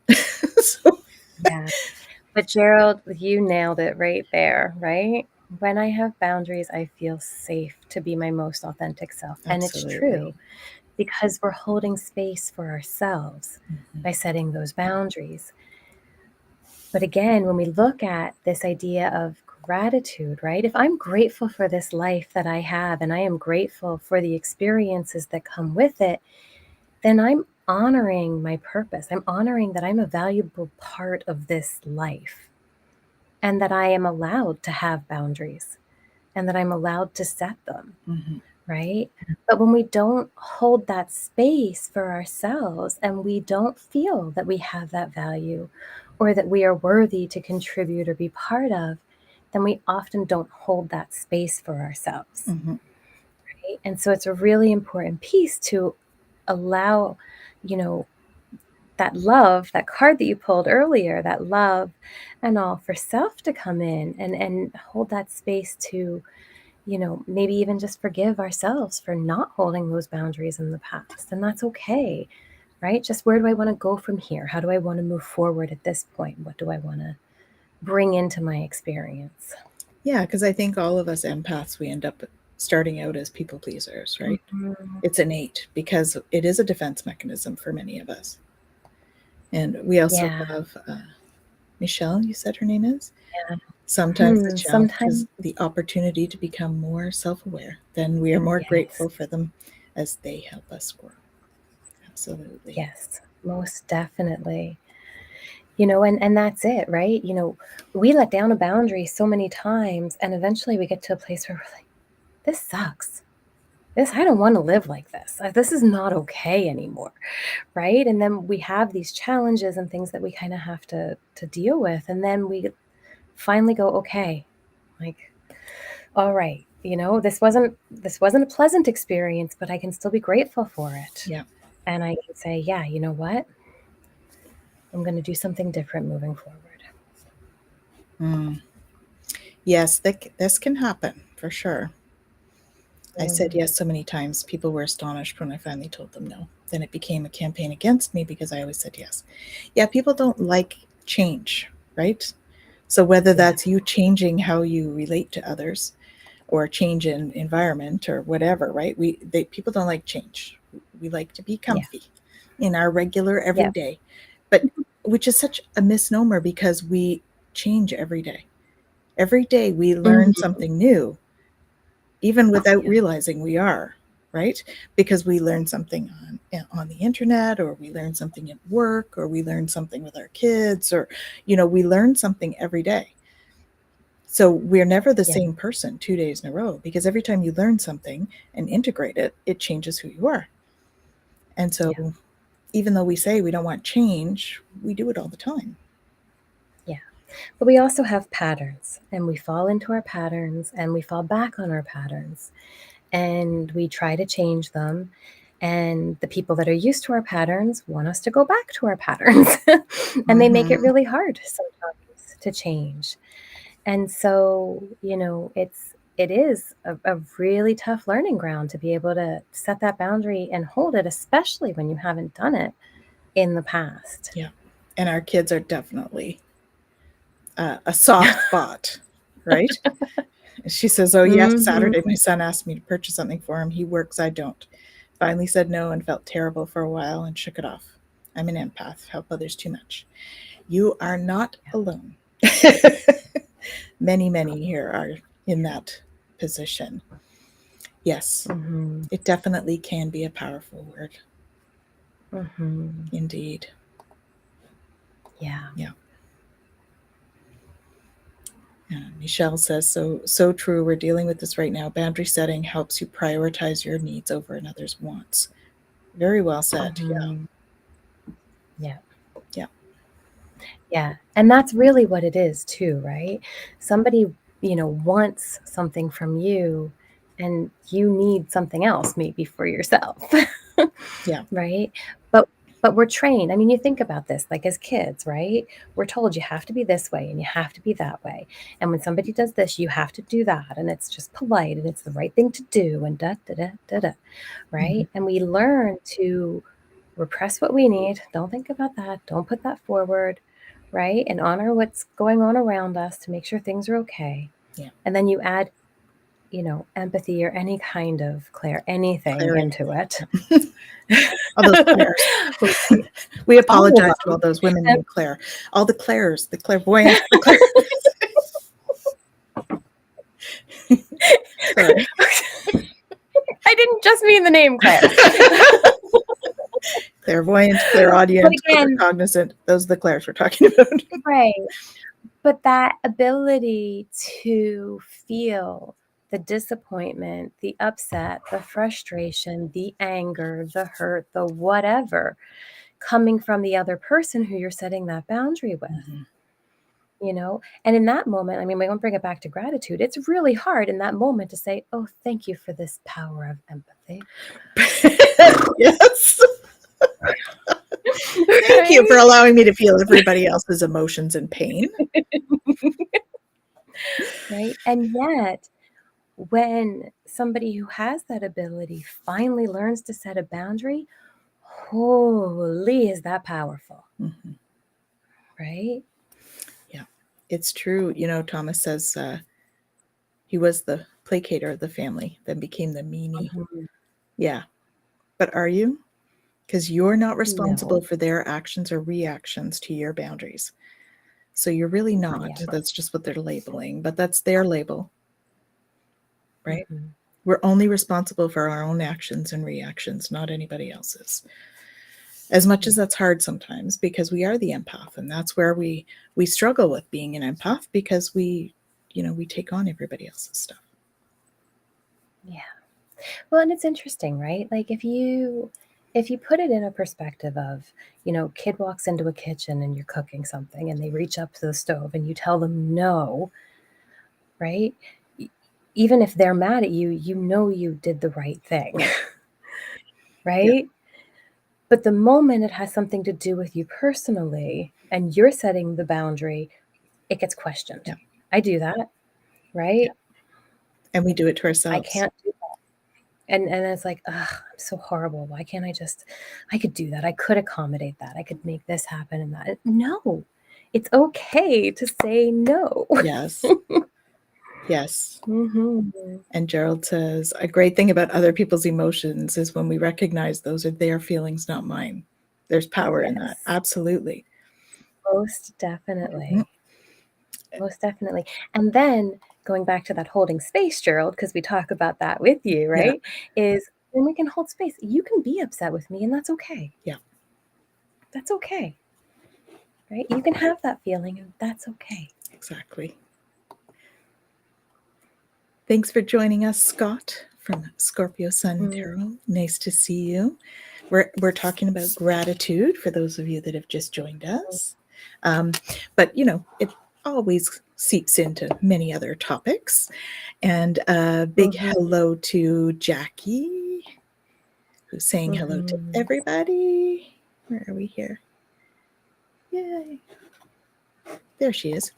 So. Yeah. But Gerald, you nailed it right there, right? When I have boundaries, I feel safe to be my most authentic self. Absolutely. And it's true, because we're holding space for ourselves by setting those boundaries. But again, when we look at this idea of gratitude, right? If I'm grateful for this life that I have, and I am grateful for the experiences that come with it, then I'm honoring my purpose. I'm honoring that I'm a valuable part of this life, and that I am allowed to have boundaries, and that I'm allowed to set them. Right? But when we don't hold that space for ourselves, and we don't feel that we have that value or that we are worthy to contribute or be part of, then we often don't hold that space for ourselves. Right? And so it's a really important piece to allow, that love, that card that you pulled earlier, that love and all for self to come in and hold that space to, maybe even just forgive ourselves for not holding those boundaries in the past. And that's okay, right? Just where do I want to go from here? How do I want to move forward at this point? What do I want to bring into my experience? Yeah, because I think all of us empaths, we end up starting out as people pleasers, right? It's innate because it is a defense mechanism for many of us. And we also have Michelle, you said her name is? Yeah. Sometimes the challenge is the opportunity to become more self-aware. Then we are more grateful for them as they help us grow. Absolutely. Yes, most definitely. And that's it, right? We let down a boundary so many times, and eventually we get to a place where we're like, this sucks. I don't want to live like this. This is not okay anymore, right? And then we have these challenges and things that we kind of have to deal with. And then we finally go, okay, like, all right, this wasn't a pleasant experience, but I can still be grateful for it. Yeah. And I can say, yeah, you know what? I'm going to do something different moving forward. Yes, this can happen for sure. I said yes so many times, people were astonished when I finally told them no. Then it became a campaign against me because I always said yes. Yeah, people don't like change, right? So whether that's you changing how you relate to others or change in environment or whatever, right? People don't like change. We like to be comfy in our regular everyday. But which is such a misnomer because we change every day. Every day we learn something new, even without realizing we are, right? Because we learn something on the internet, or we learn something at work, or we learn something with our kids, or we learn something every day. So we're never the same person 2 days in a row, because every time you learn something and integrate it, it changes who you are. And so even though we say we don't want change, we do it all the time. Yeah. But we also have patterns, and we fall into our patterns, and we fall back on our patterns, and we try to change them. And the people that are used to our patterns want us to go back to our patterns. And they make it really hard sometimes to change. And so, it is a really tough learning ground to be able to set that boundary and hold it, especially when you haven't done it in the past. Yeah. And our kids are definitely a soft spot, right? She says, oh, yes, Saturday, my son asked me to purchase something for him. He works, I don't. Finally said no and felt terrible for a while and shook it off. I'm an empath, help others too much. You are not alone. Many here are in that position. Yes, it definitely can be a powerful word. Indeed. Yeah. Michelle says, so true. We're dealing with this right now. Boundary setting helps you prioritize your needs over another's wants. Very well said. Yeah. And that's really what it is too, right? Somebody, wants something from you, and you need something else maybe for yourself. Right? But we're trained. I mean, you think about this, like as kids, right? We're told you have to be this way and you have to be that way. And when somebody does this, you have to do that. And it's just polite and it's the right thing to do, and da da da da da. Right? And we learn to repress what we need. Don't think about that. Don't put that forward. Right? And honor what's going on around us to make sure things are okay. And then you add, empathy or any kind of anything into it. All those Claires. We apologize to all those women named Claire. All the Claires, the clairvoyants, the Claire. Sorry. I didn't just mean the name Claire. Clairvoyant, clairaudient, cognizant. Those are the Claires we're talking about. Right. But that ability to feel the disappointment, the upset, the frustration, the anger, the hurt, the whatever, coming from the other person who you're setting that boundary with. And in that moment, I mean, we won't bring it back to gratitude. It's really hard in that moment to say, oh, thank you for this power of empathy. Yes. Thank you for allowing me to feel everybody else's emotions and pain. Right? And yet, when somebody who has that ability finally learns to set a boundary, holy, is that powerful. Right? Yeah, it's true. Thomas says he was the placater of the family, then became the meanie. Yeah. But are you? Because you're not responsible for their actions or reactions to your boundaries. So you're really not. That's just what they're labeling, but that's their label, right? We're only responsible for our own actions and reactions, not anybody else's. As much as that's hard sometimes, because we are the empath, and that's where we struggle with being an empath, because we take on everybody else's stuff. Yeah. Well, and it's interesting, right? Like if you put it in a perspective of, kid walks into a kitchen and you're cooking something and they reach up to the stove and you tell them no, right? Even if they're mad at you, you did the right thing. Right? But the moment it has something to do with you personally and you're setting the boundary, it gets questioned. Yeah. I do that, right? Yeah. And we do it to ourselves. I can't do that. And it's like, ugh, I'm so horrible. Why can't I could do that. I could accommodate that. I could make this happen and that. No, it's okay to say no. Yes. Yes. Mm-hmm. And Gerald says, a great thing about other people's emotions is when we recognize those are their feelings, not mine. There's power in that. Absolutely. Most definitely. Most definitely. And then going back to that holding space, Gerald, because we talk about that with you, right? Is when we can hold space. You can be upset with me and that's okay. Yeah. That's okay. Right? You can have that feeling and that's okay. Exactly. Thanks for joining us, Scott from Scorpio Sun Tarot. Nice to see you. We're talking about gratitude for those of you that have just joined us. But, it always seeps into many other topics. And a big hello to Jackie, who's saying hello to everybody. Where are we here? Yay. There she is.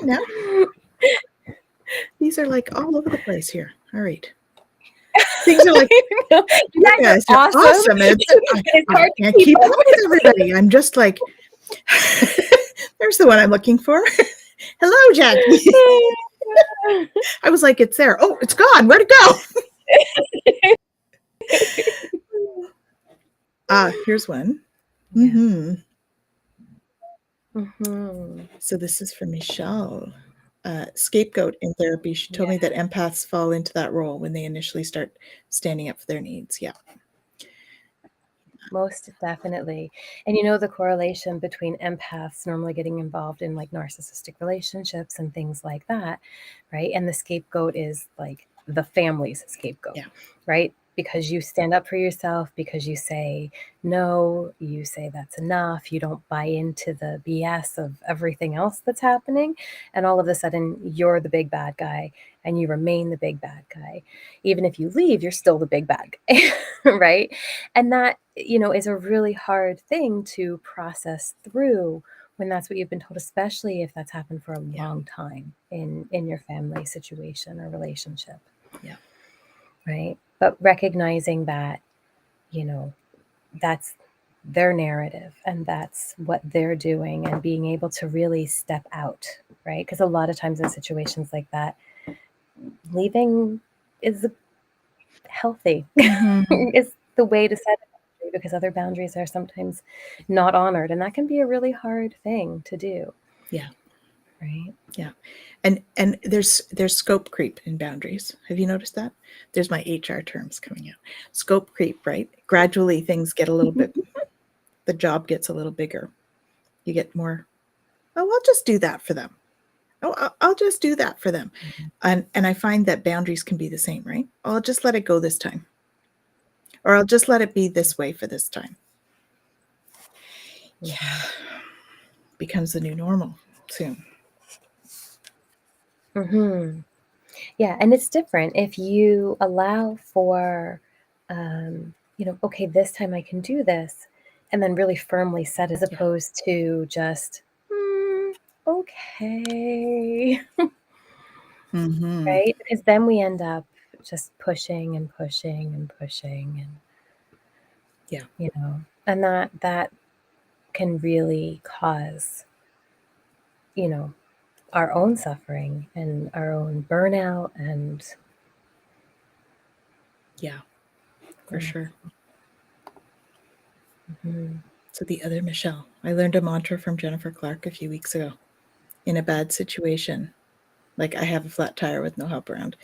Now. These are like all over the place here. All right. Things are like, you guys are awesome. I can't keep up with everybody. I'm just like, there's the one I'm looking for. Hello, Jackie. I was like, it's there. Oh, it's gone. Where'd it go? Here's one. Yeah. So this is for Michelle. Scapegoat in therapy. She told me that empaths fall into that role when they initially start standing up for their needs. Yeah. Most definitely. And the correlation between empaths normally getting involved in like narcissistic relationships and things like that, right? And the scapegoat is like the family's scapegoat, right? Because you stand up for yourself, because you say no, you say that's enough, you don't buy into the BS of everything else that's happening. And all of a sudden, you're the big bad guy and you remain the big bad guy. Even if you leave, you're still the big bad guy, right? And that, is a really hard thing to process through when that's what you've been told, especially if that's happened for a long time in your family situation or relationship. Yeah. Right. But recognizing that, that's their narrative and that's what they're doing and being able to really step out. Right. Because a lot of times in situations like that, leaving is healthy, is the way to set it, because other boundaries are sometimes not honored. And that can be a really hard thing to do. Yeah. Right. Yeah. And there's scope creep in boundaries. Have you noticed that? There's my HR terms coming out. Scope creep, right? Gradually things get a little bit, the job gets a little bigger. You get more, oh, I'll just do that for them. Oh, I'll just do that for them. And I find that boundaries can be the same, right? I'll just let it go this time. Or I'll just let it be this way for this time. Yeah. Becomes the new normal soon. Yeah. And it's different if you allow for, okay, this time I can do this, and then really firmly set, as opposed to just, okay. Right? Because then we end up just pushing and pushing and pushing, and and that can really cause, our own suffering and our own burnout and for sure. So the other Michelle, I learned a mantra from Jennifer Clark a few weeks ago. In a bad situation, like I have a flat tire with no help around,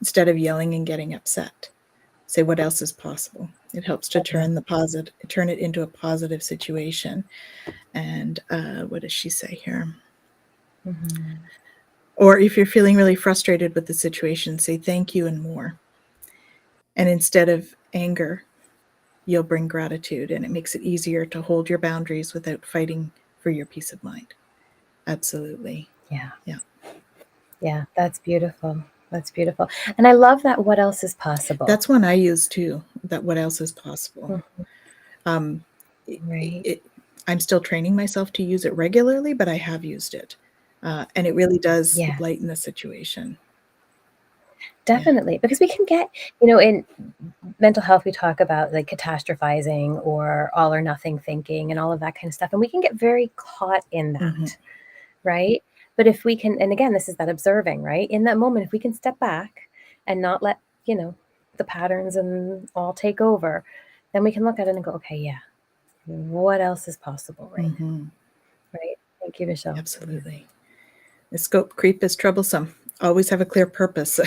instead of yelling and getting upset, say what else is possible. It helps to turn it into a positive situation. And what does she say here? Or if you're feeling really frustrated with the situation, say thank you and more. And instead of anger, you'll bring gratitude, and it makes it easier to hold your boundaries without fighting for your peace of mind. Absolutely. Yeah, that's beautiful. That's beautiful. And I love that what else is possible. That's one I use too, that what else is possible. Right. I'm still training myself to use it regularly, but I have used it. And it really does Yeah. lighten the situation. Definitely. Because we can get, in mental health, we talk about like catastrophizing or all or nothing thinking and all of that kind of stuff. And we can get very caught in that, right? But if we can, and again, this is that observing, right? In that moment, if we can step back and not let, the patterns and all take over, then we can look at it and go, okay, yeah, what else is possible right now? Right? Thank you, Michelle. Absolutely. The scope creep is troublesome. Always have a clear purpose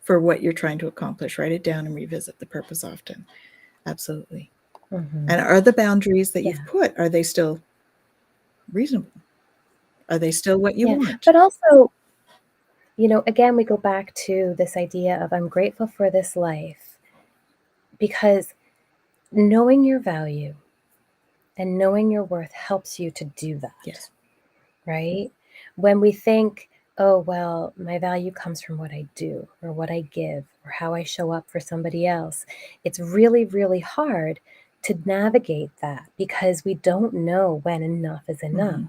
for what you're trying to accomplish. Write it down and revisit the purpose often. Absolutely. And are the boundaries that you've put, are they still reasonable? Are they still what you want? But also, again, we go back to this idea of I'm grateful for this life, because knowing your value and knowing your worth helps you to do that. Yes. Right? When we think, oh, well, my value comes from what I do or what I give or how I show up for somebody else, it's really, really hard to navigate that because we don't know when enough is enough.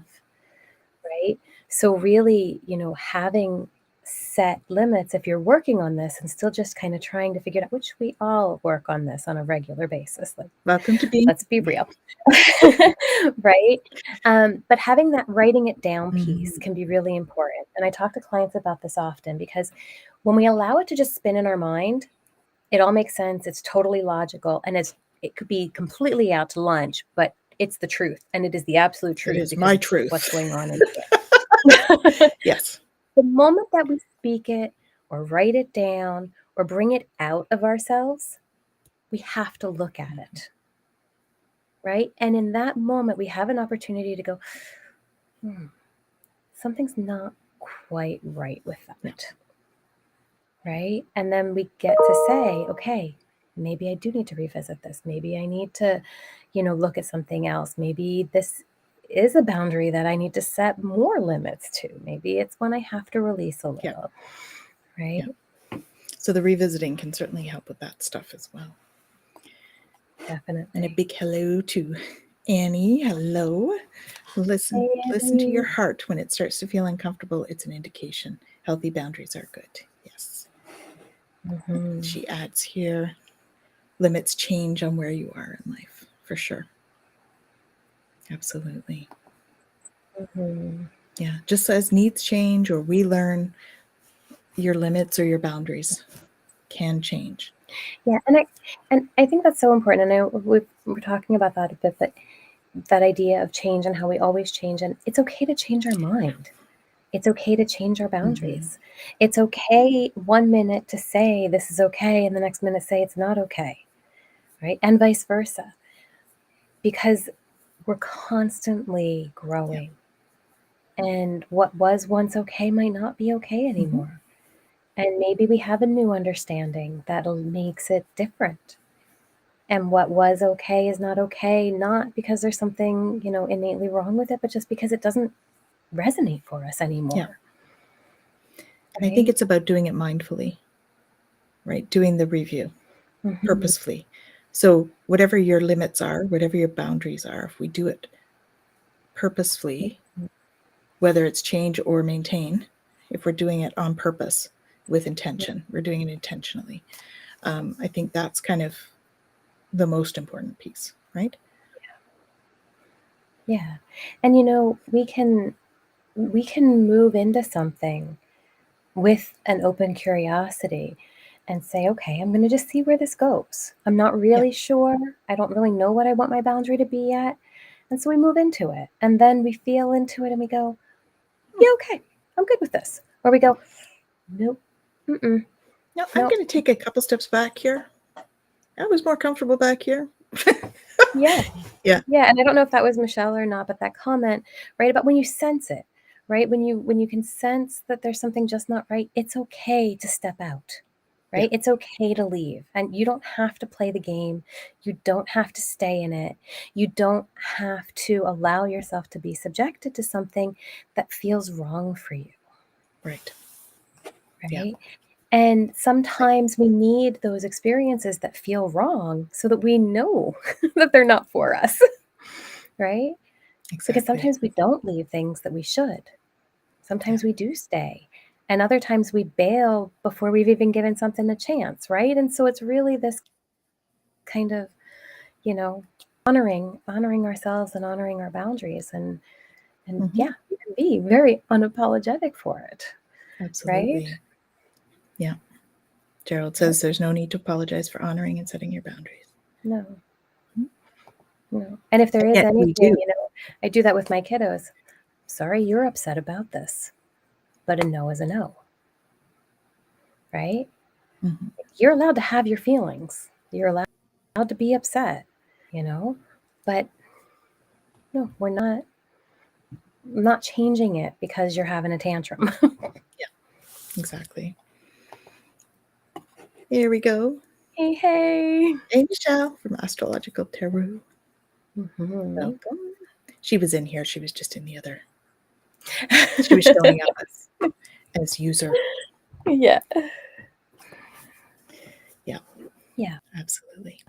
Right? So really, having set limits, if you're working on this and still just kind of trying to figure it out, which we all work on this on a regular basis. Like, welcome to being. Let's be real. Right? But having that writing it down piece can be really important. And I talk to clients about this often because when we allow it to just spin in our mind, it all makes sense. It's totally logical. And it could be completely out to lunch, but it's the truth. And it is the absolute truth. It is because my it's truth. what's going on in it. Yes. The moment that we speak it or write it down or bring it out of ourselves, we have to look at it. Right? And in that moment, we have an opportunity to go, something's not quite right with that. Right? And then we get to say, okay, maybe I do need to revisit this. Maybe I need to, look at something else. Maybe this is a boundary that I need to set more limits to. Maybe it's when I have to release a little. Right? Yeah. So the revisiting can certainly help with that stuff as well. Definitely. And a big hello to Annie. Hello. Listen to your heart. When it starts to feel uncomfortable, it's an indication. Healthy boundaries are good. Yes. She adds here, limits change on where you are in life, for sure. Absolutely. Yeah. Just as needs change or we learn, your limits or your boundaries can change. Yeah, and I think that's so important. And we're talking about that a bit, but that idea of change and how we always change, and it's okay to change our mind. It's okay to change our boundaries. It's okay 1 minute to say this is okay, and the next minute say it's not okay, right? And vice versa, because we're constantly growing, and what was once okay might not be okay anymore. And maybe we have a new understanding that makes it different. And what was okay is not okay, not because there's something, innately wrong with it, but just because it doesn't resonate for us anymore. Yeah. And I think it's about doing it mindfully, right? Doing the review purposefully. So whatever your limits are, whatever your boundaries are, if we do it purposefully, whether it's change or maintain, if we're doing it on purpose with intention, we're doing it intentionally. I think that's kind of the most important piece, right? Yeah. And we can move into something with an open curiosity and say, okay, I'm going to just see where this goes. I'm not really sure. I don't really know what I want my boundary to be yet. And so we move into it. And then we feel into it and we go, yeah, okay, I'm good with this. Or we go, nope. No, I'm going to take a couple steps back here. I was more comfortable back here. Yeah. Yeah. Yeah. And I don't know if that was Michelle or not, but that comment, right, about when you sense it, right? When you can sense that there's something just not right, it's okay to step out, right? It's okay to leave. And you don't have to play the game. You don't have to stay in it. You don't have to allow yourself to be subjected to something that feels wrong for you. Right. Right. And sometimes we need those experiences that feel wrong so that we know that they're not for us, right? Exactly. Because sometimes we don't leave things that we should. Sometimes we do stay. And other times we bail before we've even given something a chance, right? And so it's really this kind of, honoring ourselves and honoring our boundaries, and yeah, you can be very unapologetic for it. Absolutely. Right? Yeah. Gerald says there's no need to apologize for honoring and setting your boundaries. No. No. And if there is anything, I do that with my kiddos. Sorry, you're upset about this, but a no is a no. Right? Mm-hmm. You're allowed to have your feelings. You're allowed to be upset, but no, we're not changing it because you're having a tantrum. Yeah, exactly. Here we go. Hey. Hey, Michelle from Astrological Tarot. Mm-hmm. Welcome. She was in here. She was just in the other. She was showing up as user. Yeah. Yeah. Yeah. Absolutely.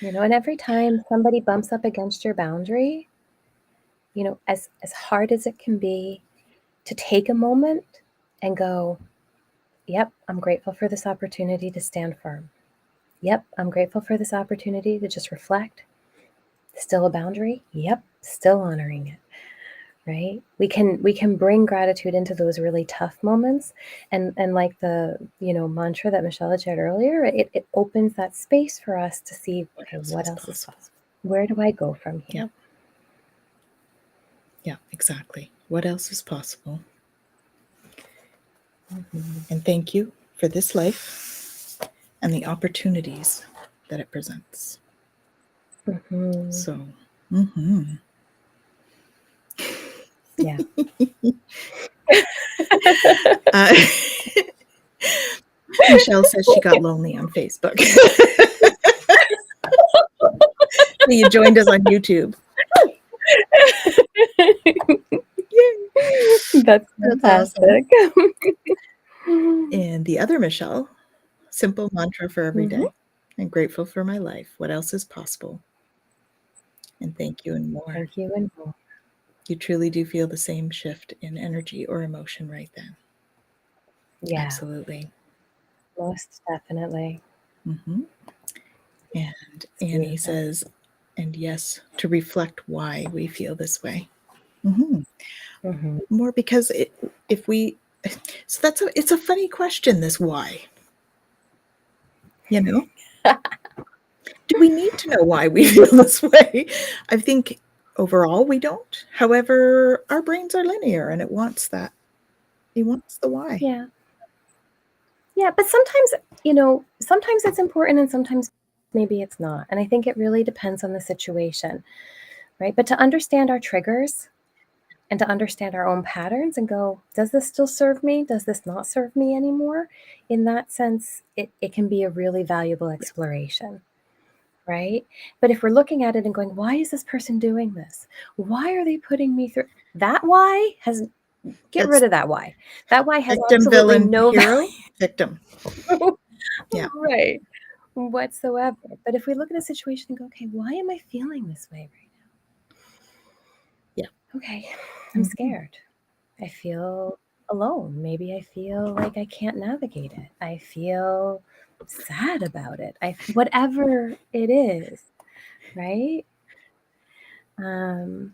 And every time somebody bumps up against your boundary, as hard as it can be, to take a moment and go, yep, I'm grateful for this opportunity to stand firm. Yep, I'm grateful for this opportunity to just reflect. Still a boundary? Yep, still honoring it. Right? We can bring gratitude into those really tough moments, and like the mantra that Michelle had shared earlier, it opens that space for us to see, okay, what else is possible? Where do I go from here? Yeah, exactly. What else is possible? Mm-hmm. And thank you for this life and the opportunities that it presents. Mm-hmm. So, Yeah. Michelle says she got lonely on Facebook. You joined us on YouTube. Yay. That's fantastic. Awesome. And the other Michelle, simple mantra for every day. I'm grateful for my life. What else is possible? And thank you and more. Thank you and more. You truly do feel the same shift in energy or emotion right then. Yeah. Absolutely. Most definitely. Mm-hmm. And Annie says, and yes, to reflect why we feel this way. Mm-hmm. Mm-hmm. More because it's a funny question, this why. Do we need to know why we feel this way? I think overall we don't. However, our brains are linear and it wants that. It wants the why. Yeah. Yeah, but sometimes, sometimes it's important and sometimes maybe it's not. And I think it really depends on the situation, right? But to understand our triggers and to understand our own patterns and go, does this still serve me? Does this not serve me anymore? In that sense, it can be a really valuable exploration, right? But if we're looking at it and going, why is this person doing this? Why are they putting me through that? Why has Get rid of that why. That why has victim, absolutely villain, no hero, victim. Yeah. Right. Whatsoever. But if we look at a situation and go, okay, why am I feeling this way right now? Yeah. Okay, I'm scared. I feel alone. Maybe I feel like I can't navigate it. I feel sad about it. Whatever it is, right?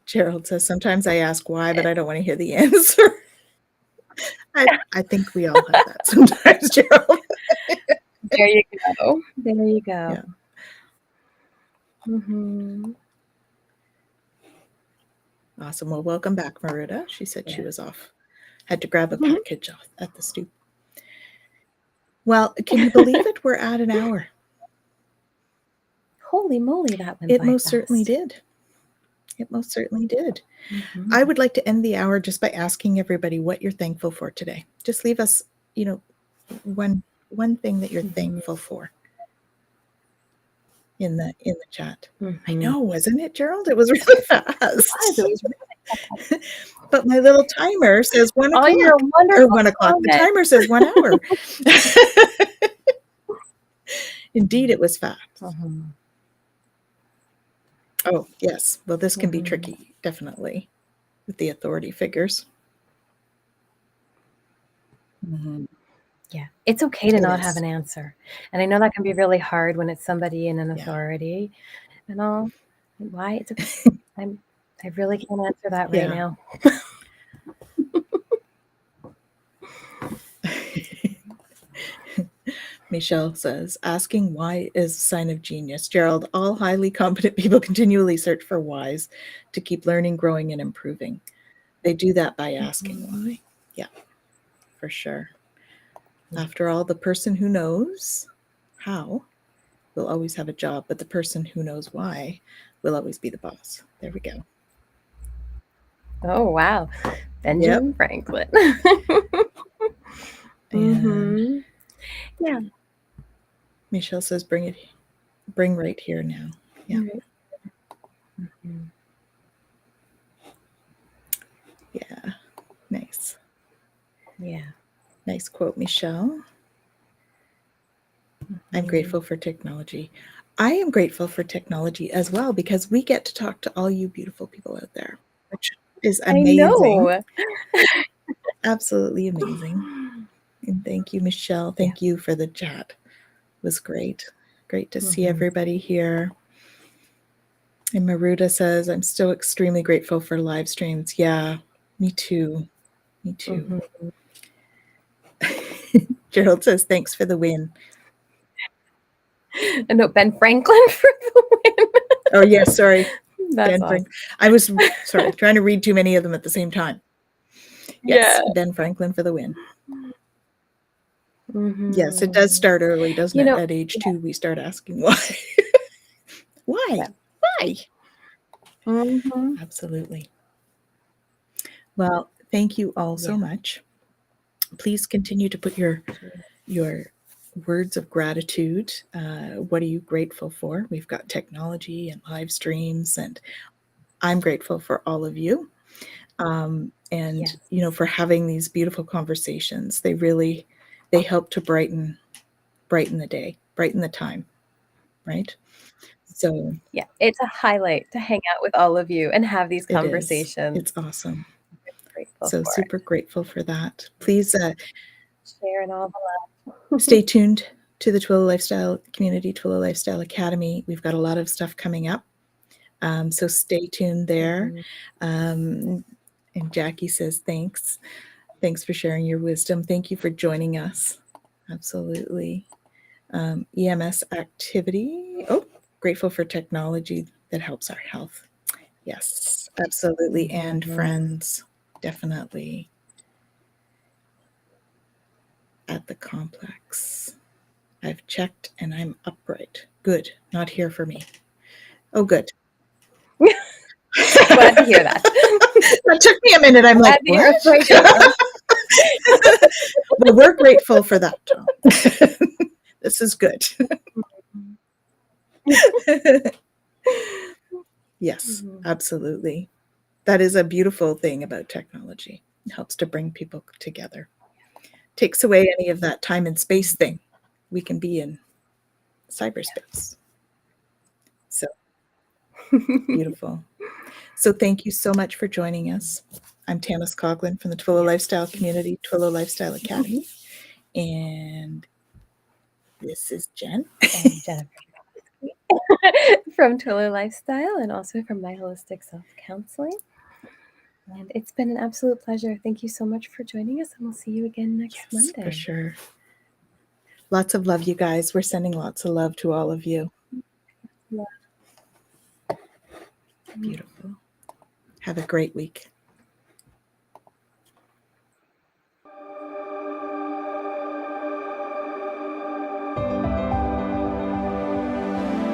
Gerald says, sometimes I ask why, but I don't want to hear the answer. I think we all have that sometimes, Gerald. There you go. There you go. Yeah. Mm-hmm. Awesome. Well, welcome back, Maruta. She said she was off. Had to grab a package off at the stoop. Well, can you believe it? We're at an hour. Holy moly, that went by It most fast. certainly did. It most certainly did. Mm-hmm. I would like to end the hour just by asking everybody what you're thankful for today. Just leave us, one thing that you're thankful for in the chat. I know, wasn't it, Gerald? It was really fast. It was really But my little timer says 1 Oh, o'clock. you're a Or wonderful 1 o'clock. The comment. timer says 1 hour. Indeed, it was fast. Mhm. Oh, yes. Well, this can be Mhm. tricky, definitely, with the authority figures. Yeah, it's okay to It not have is. an answer. And I know that can be really hard when it's somebody in an Yeah. authority and all. Why? It's okay. I really can't answer that right Yeah. now. Michelle says, asking why is a sign of genius. Gerald, all highly competent people continually search for whys to keep learning, growing, and improving. They do that by asking why. Yeah, for sure. After all, the person who knows how will always have a job, but the person who knows why will always be the boss. There we go. Oh, wow. Benjamin Franklin. And yeah. Michelle says, bring right here now. Yeah. Right. Mhm. Yeah. Nice. Yeah. Nice quote, Michelle. I'm grateful for technology. I am grateful for technology as well because we get to talk to all you beautiful people out there, which is amazing. I know. Absolutely amazing. And thank you, Michelle. Thank you for the chat. It was great. Great to see everybody here. And Maruda says, I'm still extremely grateful for live streams. Yeah, me too. Me too. Gerald says, thanks for the win. No, Ben Franklin for the win. Oh, yeah, sorry. That's Ben awesome. Franklin. I was, sorry, trying to read too many of them at the same time. Yes, Yeah. Ben Franklin for the win. Mm-hmm. Yes, it does start early, doesn't it? At age 2, we start asking why. Why? Yeah. Why? Mm-hmm. Absolutely. Well, thank you all so much. Please continue to put your words of gratitude. What are you grateful for? We've got technology and live streams, and I'm grateful for all of you. And you know, for having these beautiful conversations. They help to brighten the day, brighten the time, right? So yeah, it's a highlight to hang out with all of you and have these conversations. It's awesome. Grateful So for super grateful for that. Please sharing all the love. stay tuned to the Twillow Lifestyle Community, Twillow Lifestyle Academy. We've got a lot of stuff coming up. So stay tuned there. And Jackie says, thanks. Thanks for sharing your wisdom. Thank you for joining us. Absolutely. EMS activity. Oh, grateful for technology that helps our health. Yes, absolutely. And friends, definitely. At the complex. I've checked and I'm upright. Good. Not here for me. Oh, good. Glad to hear that. That took me a minute. I'm Glad like, what? Well, we're grateful for that, Tom. This is good. Yes, absolutely. That is a beautiful thing about technology. It helps to bring people together. Takes away any of that time and space thing. We can be in cyberspace. So beautiful. So thank you so much for joining us. I'm Tanis Coughlin from the Twillow Lifestyle Community, Twillow Lifestyle Academy. And this is Jen. And Jennifer from Twillow Lifestyle and also from My Holistic Self Counselling. And it's been an absolute pleasure. Thank you so much for joining us, and we'll see you again next Monday. For sure. Lots of love, you guys. We're sending lots of love to all of you. Yeah. Beautiful. Have a great week.